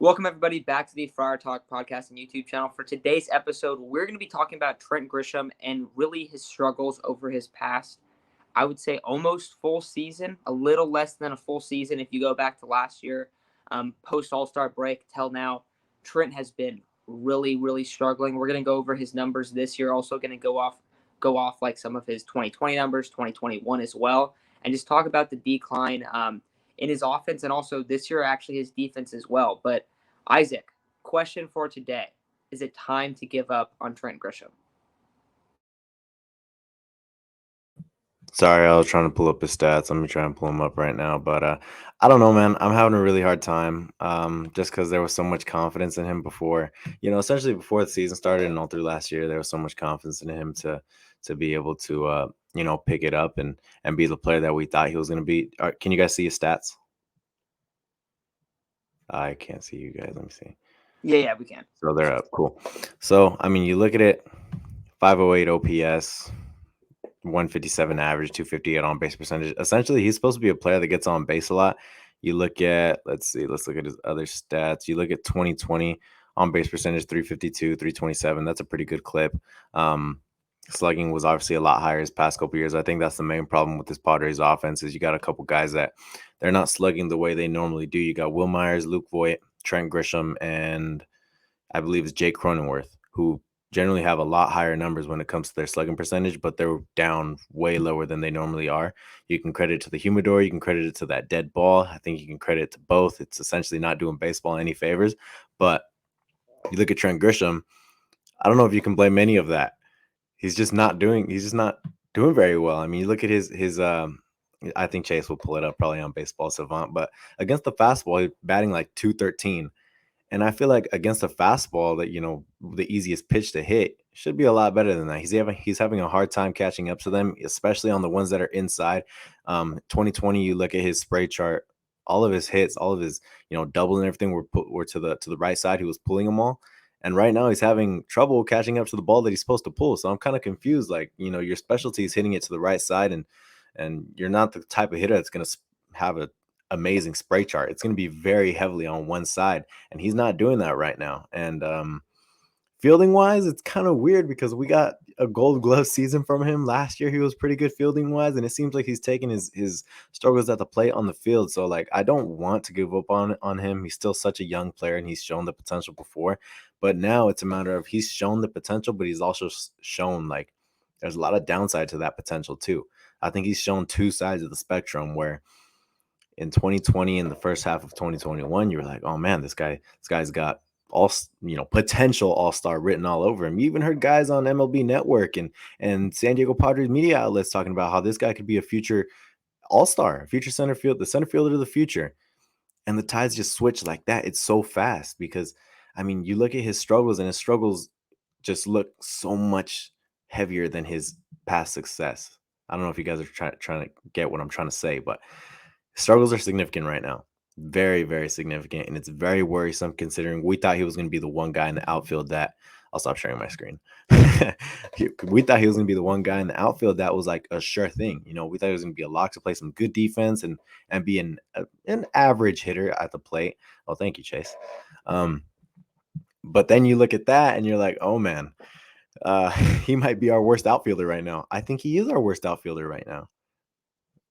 Welcome, everybody, back to the Friar Talk podcast and YouTube channel. For today's episode, we're going to be talking about Trent Grisham and really his struggles over his past, I would say, almost full season, a little less than a full season if you go back to last year. Post All-Star break till now, Trent has been really struggling. We're going to go over his numbers this year, also going to go off like some of his 2020 numbers, 2021 as well, and just talk about the decline in his offense and also this year actually his defense as well. But Isaac, question for today. Is it time to give up on Trent Grisham? Sorry, I was trying to pull up his stats. Let me try and pull them up right now. But I don't know, man. I'm having a really hard time just because there was so much confidence in him before. Essentially before the season started and all through last year, there was so much confidence in him to be able to, pick it up and be the player that we thought he was going to be. Can you guys see his stats? I can't see you guys. Let me see. Yeah, we can. So they're up. Cool. So, I mean, you look at it, 508 OPS, 157 average, 258 on base percentage. Essentially, he's supposed to be a player that gets on base a lot. You look at, let's look at his other stats. You look at 2020 on base percentage, 352, 327. That's a pretty good clip. Slugging was obviously a lot higher his past couple years. I think that's the main problem with this Padres offense is you got a couple guys that they're not slugging the way they normally do. You got Will Myers, Luke Voigt, Trent Grisham, and I believe it's Jake Cronenworth, who generally have a lot higher numbers when it comes to their slugging percentage, but they're down way lower than they normally are. You can credit it to the humidor. You can credit it to that dead ball. I think you can credit it to both. It's essentially not doing baseball any favors. But you look at Trent Grisham, I don't know if you can blame any of that. He's just not doing very well. I mean, you look at his I think Chase will pull it up probably on Baseball Savant, but against the fastball, he's batting like 213. And I feel like against a fastball that, the easiest pitch to hit should be a lot better than that. He's having a hard time catching up to them, especially on the ones that are inside. 2020, you look at his spray chart, all of his hits, all of his, double and everything were to the right side. He was pulling them all. And right now he's having trouble catching up to the ball that he's supposed to pull. So I'm kind of confused. Like, your specialty is hitting it to the right side and you're not the type of hitter that's going to have a amazing spray chart. It's going to be very heavily on one side, and he's not doing that right now. And fielding wise, it's kind of weird because we got a Gold Glove season from him last year. He was pretty good fielding wise, and it seems like he's taking his struggles at the plate on the field. So like, I don't want to give up on him. He's still such a young player, and he's shown the potential before. But now it's a matter of he's shown the potential, but he's also shown like there's a lot of downside to that potential too. I think he's shown two sides of the spectrum where in 2020 and the first half of 2021, you were like, oh man, this guy's got potential all-star written all over him. You even heard guys on MLB Network and San Diego Padres media outlets talking about how this guy could be a future all-star, future the center fielder of the future. And the tides just switch like that. It's so fast because, I mean, you look at his struggles and his struggles just look so much heavier than his past success. I don't know if you guys are trying to get what I'm trying to say, but struggles are significant right now. Very, very significant. And it's very worrisome considering we thought he was going to be the one guy in the outfield that I'll stop sharing my screen. We thought he was going to be the one guy in the outfield that was like a sure thing. We thought he was going to be a lock to play some good defense and be an average hitter at the plate. Oh, thank you, Chase. But then you look at that and you're like, oh man, he might be our worst outfielder right now. I think he is our worst outfielder right now.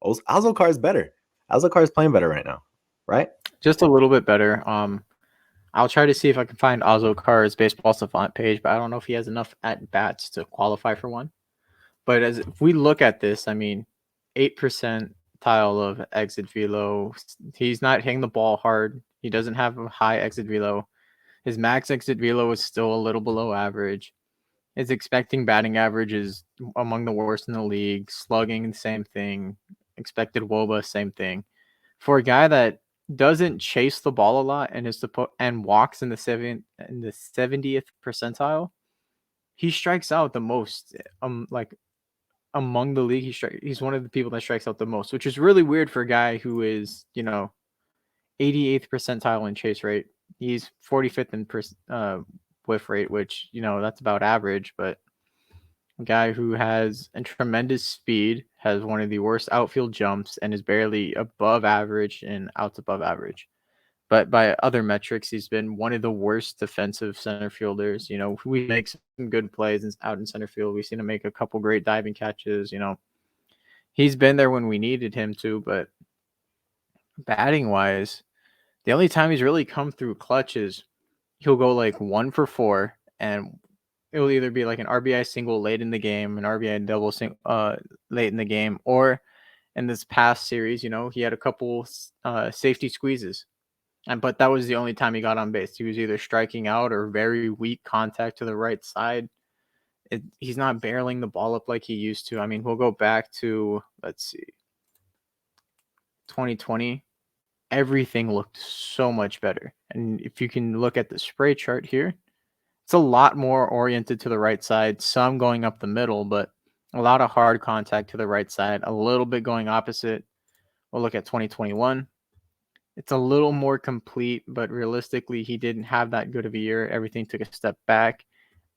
Azercar is better. Azercar is playing better right now, right? Just a little bit better. I'll try to see if I can find Azercar's Baseball Savant page, but I don't know if he has enough at bats to qualify for one. But if we look at this, I mean, 8 percentile of exit velo. He's not hitting the ball hard. He doesn't have a high exit velo. His max exit velo is still a little below average. His expecting batting average is among the worst in the league. Slugging, same thing. Expected WOBA, same thing. For a guy that doesn't chase the ball a lot and and walks in the 70th percentile, he strikes out the most. Like among the league, he's one of the people that strikes out the most, which is really weird for a guy who is 88th percentile in chase rate. He's 45th in whiff rate, which that's about average, but a guy who has a tremendous speed, has one of the worst outfield jumps, and is barely above average and outs above average. But by other metrics, he's been one of the worst defensive center fielders. We make some good plays out in center field. We've seen him make a couple great diving catches. He's been there when we needed him to, but batting wise, the only time he's really come through clutch is he'll go like 1 for 4, and it'll either be like an RBI single late in the game, an RBI double late in the game, or in this past series, he had a couple safety squeezes. But that was the only time he got on base. He was either striking out or very weak contact to the right side. He's not barreling the ball up like he used to. I mean, we'll go back to, let's see, 2020. Everything looked so much better. And if you can look at the spray chart here, it's a lot more oriented to the right side, some going up the middle, but a lot of hard contact to the right side, a little bit going opposite. We'll look at 2021. It's a little more complete, but realistically, he didn't have that good of a year. Everything took a step back.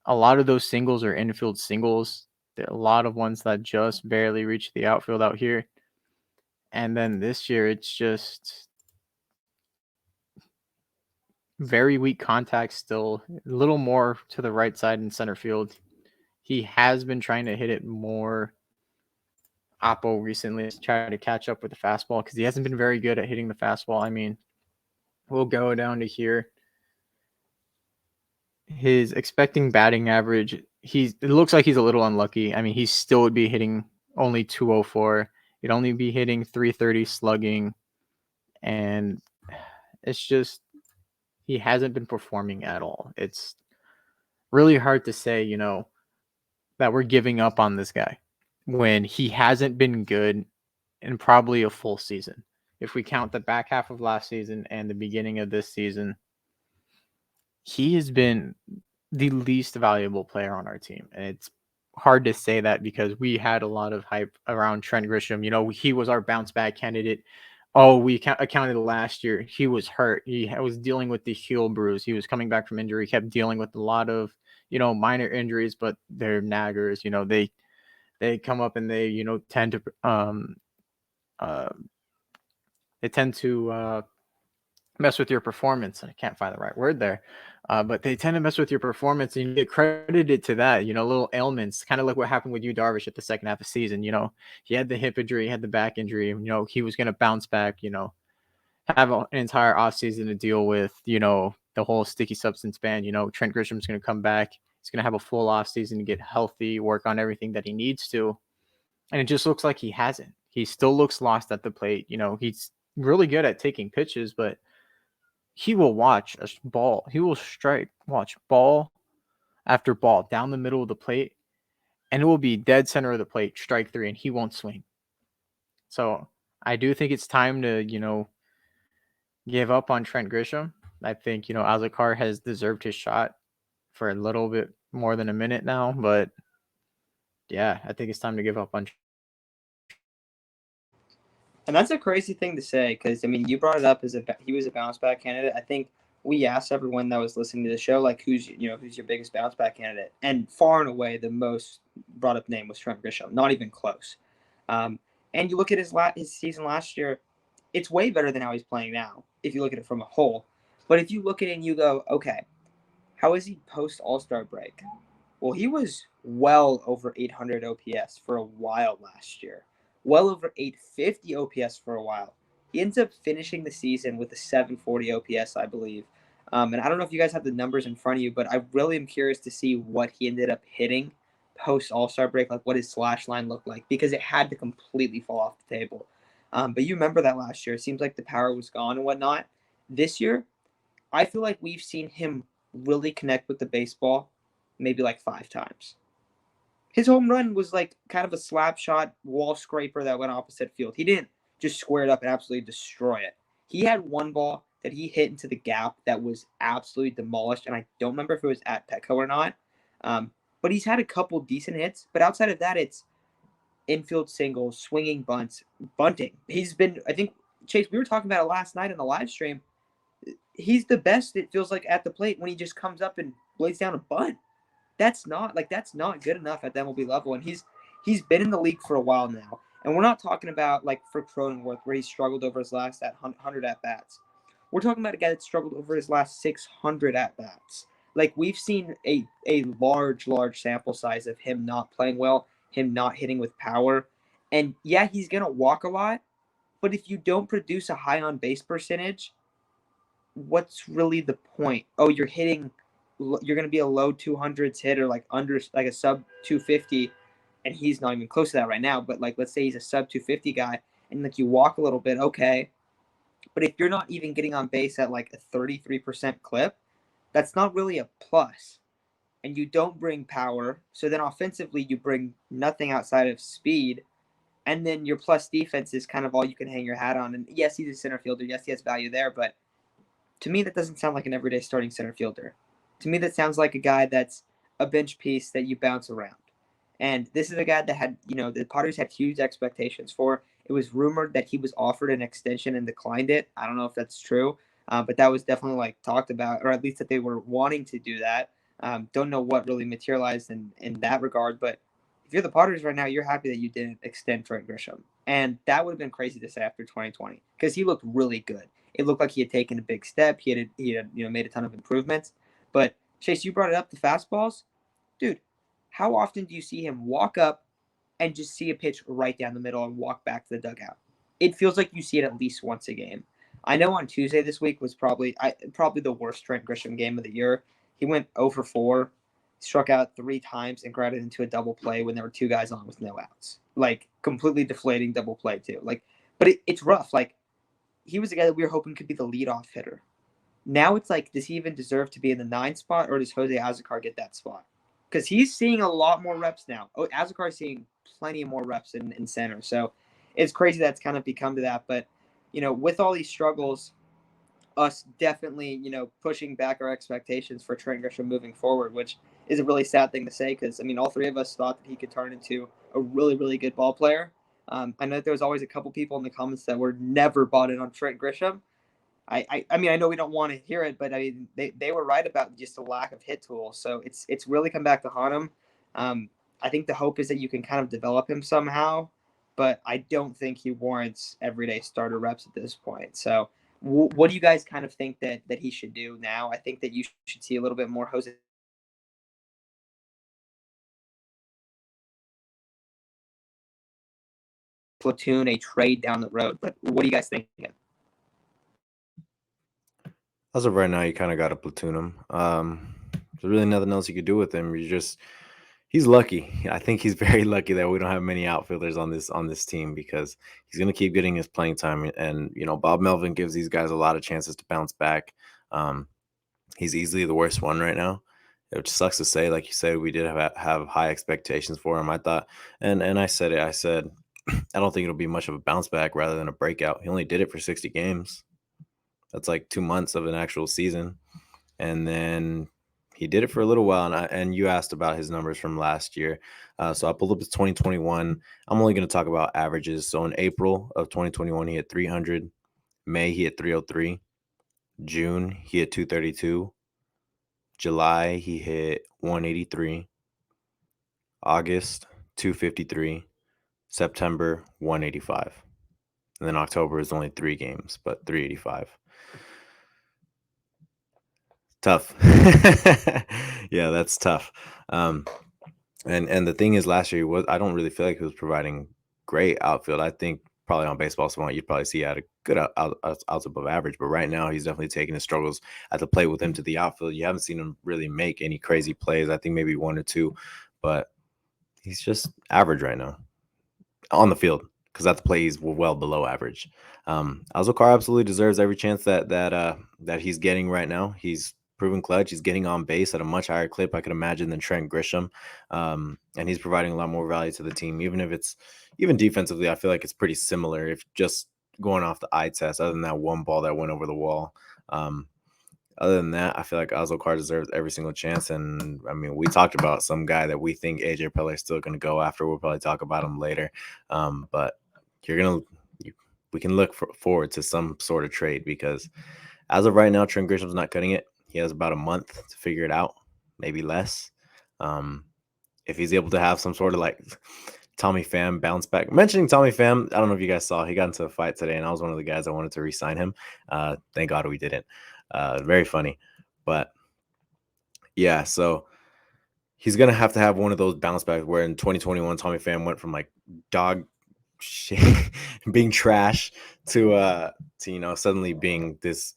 A lot of those singles are infield singles. There are a lot of ones that just barely reach the outfield out here. And then this year, it's just very weak contact still, a little more to the right side in center field. He has been trying to hit it more oppo recently to try to catch up with the fastball because he hasn't been very good at hitting the fastball. I mean, we'll go down to here. His expecting batting average, it looks like he's a little unlucky. I mean, he still would be hitting only 204. He'd only be hitting 330 slugging. And it's just, he hasn't been performing at all. It's really hard to say, that we're giving up on this guy when he hasn't been good in probably a full season. If we count the back half of last season and the beginning of this season, he has been the least valuable player on our team. And it's hard to say that because we had a lot of hype around Trent Grisham. He was our bounce back candidate. Oh, we accounted last year. He was hurt. He was dealing with the heel bruise. He was coming back from injury. He kept dealing with a lot of, minor injuries, but they're naggers. They come up and they, tend to mess with your performance. I can't find the right word there, but they tend to mess with your performance, and you get credited to that. Little ailments, kind of like what happened with you, Darvish, at the second half of the season. He had the hip injury, he had the back injury. He was going to bounce back. Have an entire offseason to deal with. The whole sticky substance ban. Trent Grisham's going to come back. He's going to have a full offseason to get healthy, work on everything that he needs to, and it just looks like he hasn't. He still looks lost at the plate. He's really good at taking pitches, but he will watch a ball. He will watch ball after ball down the middle of the plate, and it will be dead center of the plate, strike 3, and he won't swing. So I do think it's time to, give up on Trent Grisham. I think, Azercar has deserved his shot for a little bit more than a minute now, but yeah, I think it's time to give up on. And that's a crazy thing to say because, I mean, you brought it up as he was a bounce back candidate. I think we asked everyone that was listening to the show, like, who's your biggest bounce back candidate? And far and away, the most brought up name was Trent Grisham, not even close. And you look at his season last year, it's way better than how he's playing now, if you look at it from a whole. But if you look at it and you go, okay, how is he post All-Star break? Well, he was well over 800 OPS for a while last year. Well over 850 OPS for a while. He ends up finishing the season with a 740 OPS, I believe. And I don't know if you guys have the numbers in front of you, but I really am curious to see what he ended up hitting post All-Star break, like what his slash line looked like, because it had to completely fall off the table. But you remember that last year. It seems like the power was gone and whatnot. This year, I feel like we've seen him really connect with the baseball maybe like 5 times. His home run was like kind of a slap shot wall scraper that went opposite field. He didn't just square it up and absolutely destroy it. He had one ball that he hit into the gap that was absolutely demolished, and I don't remember if it was at Petco or not. But he's had a couple decent hits. But outside of that, it's infield singles, swinging bunts, bunting. He's been, I think, Chase, we were talking about it last night in the live stream. He's the best, it feels like, at the plate when he just comes up and lays down a bunt. That's not good enough at the MLB level, and he's been in the league for a while now. And we're not talking about like for Cronenworth where he struggled over his last 100 at bats. We're talking about a guy that struggled over his last 600 at bats. Like, we've seen a large sample size of him not playing well, him not hitting with power. And yeah, he's going to walk a lot, but if you don't produce a high on base percentage, what's really the point? Oh, you're going to be a low 200s hitter, like under, like a sub 250, and he's not even close to that right now. But like, let's say he's a sub 250 guy, and like you walk a little bit, okay. But if you're not even getting on base at like a 33% clip, that's not really a plus. And you don't bring power. So then offensively, you bring nothing outside of speed. And then your plus defense is kind of all you can hang your hat on. And yes, he's a center fielder. Yes, he has value there. But to me, that doesn't sound like an everyday starting center fielder. To me, that sounds like a guy that's a bench piece that you bounce around. And this is a guy that had, the Padres had huge expectations for. It was rumored that he was offered an extension and declined it. I don't know if that's true, but that was definitely like talked about, or at least that they were wanting to do that. Don't know what really materialized in that regard, but if you're the Padres right now, you're happy that you didn't extend Trent Grisham. And that would have been crazy to say after 2020 because he looked really good. It looked like he had taken a big step. He had made a ton of improvements. But Chase, you brought it up, the fastballs. Dude, how often do you see him walk up and just see a pitch right down the middle and walk back to the dugout? It feels like you see it at least once a game. I know on Tuesday this week was probably the worst Trent Grisham game of the year. He went 0 for 4, struck out 3 times, and grounded into a double play when there were 2 guys on with no outs. Like, completely deflating double play, too. Like, but it's rough. Like, he was a guy that we were hoping could be the leadoff hitter. Now it's like, does he even deserve to be in the 9 spot, or does Jose Azercar get that spot? Because he's seeing a lot more reps now. Oh, Azercar is seeing plenty more reps in center. So it's crazy that's kind of become to that. But, with all these struggles, us definitely, pushing back our expectations for Trent Grisham moving forward, which is a really sad thing to say because, all 3 of us thought that he could turn into a really, really good ball player. I know that there was always a couple people in the comments that were never bought in on Trent Grisham. I know we don't want to hear it, but they were right about just the lack of hit tools. So it's really come back to haunt him. I think the hope is that you can kind of develop him somehow, but I don't think he warrants everyday starter reps at this point. So what do you guys kind of think that he should do now? I think that you should see a little bit more Jose platoon, a trade down the road. But what do you guys think? As of right now, you kind of got to platoon him. There's really nothing else you could do with him. He's lucky. I think he's very lucky that we don't have many outfielders on this team because he's going to keep getting his playing time. And, Bob Melvin gives these guys a lot of chances to bounce back. He's easily the worst one right now, which sucks to say. Like you said, we did have high expectations for him. I thought, and I said it, I said, I don't think it'll be much of a bounce back rather than a breakout. He only did it for 60 games. That's like 2 months of an actual season. And then he did it for a little while. And you asked about his numbers from last year. So I pulled up his 2021. I'm only going to talk about averages. So in April of 2021, he hit 300. May, he hit 303. June, he hit 232. July, he hit 183. August, 253. September, 185. And then October is only 3 games, but 385. Tough. Yeah, that's tough. And the thing is, last year I don't really feel like he was providing great outfield. I think probably on Baseball Savant you'd probably see he had a good out above average, but right now he's definitely taking his struggles at the plate with him to the outfield. You haven't seen him really make any crazy plays. I think maybe 1 or 2, but he's just average right now on the field because at the plate he's well below average. Azercar absolutely deserves every chance that he's getting right now. He's proven clutch. He's getting on base at a much higher clip, I could imagine, than Trent Grisham. And he's providing a lot more value to the team, even defensively. I feel like it's pretty similar if just going off the eye test, other than that one ball that went over the wall. Other than that, I feel like Azercar deserves every single chance. And we talked about some guy that we think AJ Preller is still going to go after. We'll probably talk about him later. But we can look forward to some sort of trade because as of right now, Trent Grisham's not cutting it. He has about a month to figure it out, maybe less. If he's able to have some sort of Tommy Pham bounce back. Mentioning Tommy Pham, I don't know if you guys saw, he got into a fight today, and I was one of the guys that wanted to re-sign him. Thank God we didn't. Very funny. But yeah, so he's going to have one of those bounce backs where in 2021, Tommy Pham went from like dog shit, being trash to suddenly being this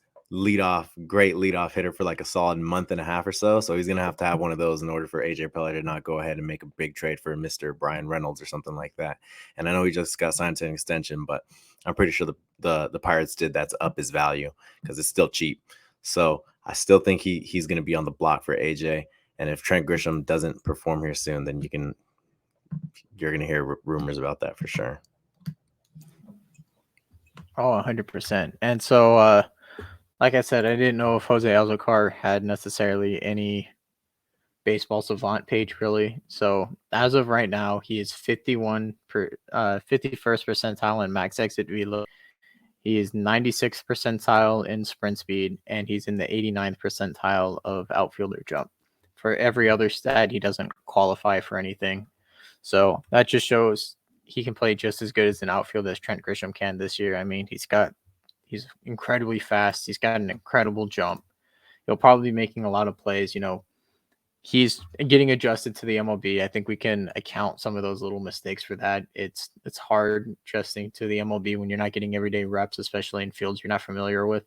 great leadoff hitter for like a solid month and a half or so. So he's going to have one of those in order for AJ Preller to not go ahead and make a big trade for Mr. Brian Reynolds or something like that. And I know he just got signed to an extension, but I'm pretty sure the Pirates did that to up his value because it's still cheap. So I still think he's going to be on the block for AJ. And if Trent Grisham doesn't perform here soon, then you're going to hear rumors about that for sure. Oh, 100%. And so, like I said, I didn't know if Jose Azercar had necessarily any baseball savant page really. So as of right now, he is 51 51st percentile in max exit velo. He is 96th percentile in sprint speed, and he's in the 89th percentile of outfielder jump. For every other stat, he doesn't qualify for anything. So that just shows he can play just as good as an outfielder as Trent Grisham can this year. I mean, he's incredibly fast. He's got an incredible jump. He'll probably be making a lot of plays. He's getting adjusted to the MLB. I think we can account some of those little mistakes for that. It's hard adjusting to the MLB when you're not getting everyday reps, especially in fields you're not familiar with.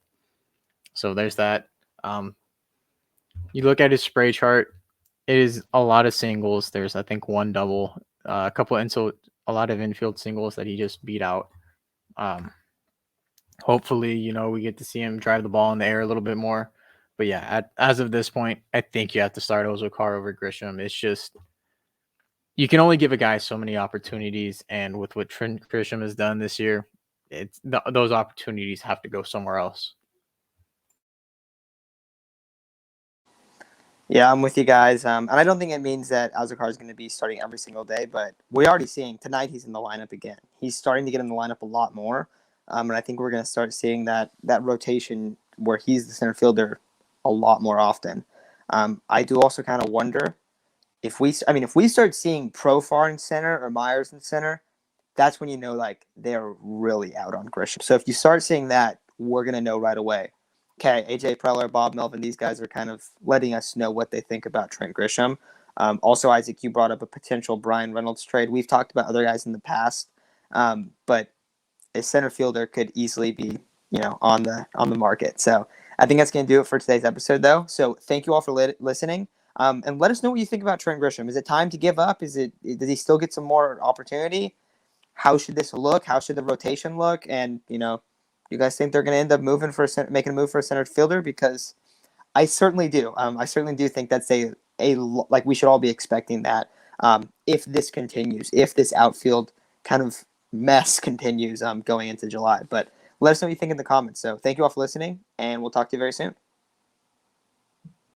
So there's that. You look at his spray chart, it is a lot of singles. There's, I think, one double, a lot of infield singles that he just beat out. Hopefully, we get to see him drive the ball in the air a little bit more. But yeah, as of this point, I think you have to start Azercar over Grisham. It's just, you can only give a guy so many opportunities, and with what Trent Grisham has done this year, those opportunities have to go somewhere else. Yeah, I'm with you guys. And I don't think it means that Azercar is going to be starting every single day, but we're already seeing tonight he's in the lineup again. He's starting to get in the lineup a lot more. And I think we're going to start seeing that rotation where he's the center fielder a lot more often. I do also kind of wonder if we start seeing Profar in center or Myers in center, that's when like they're really out on Grisham. So if you start seeing that, we're going to know right away. Okay, AJ Preller, Bob Melvin, these guys are kind of letting us know what they think about Trent Grisham. Also, Isaac, you brought up a potential Brian Reynolds trade. We've talked about other guys in the past, but a center fielder could easily be, on the market. So I think that's going to do it for today's episode, though. So thank you all for listening, and let us know what you think about Trent Grisham. Is it time to give up? Does he still get some more opportunity? How should this look? How should the rotation look? And you guys think they're going to end up making a move for a center fielder? Because I certainly do. I certainly do think that's like we should all be expecting that. If this continues, if this outfield kind of mess continues going into July. But let us know what you think in the comments. So thank you all for listening, and we'll talk to you very soon.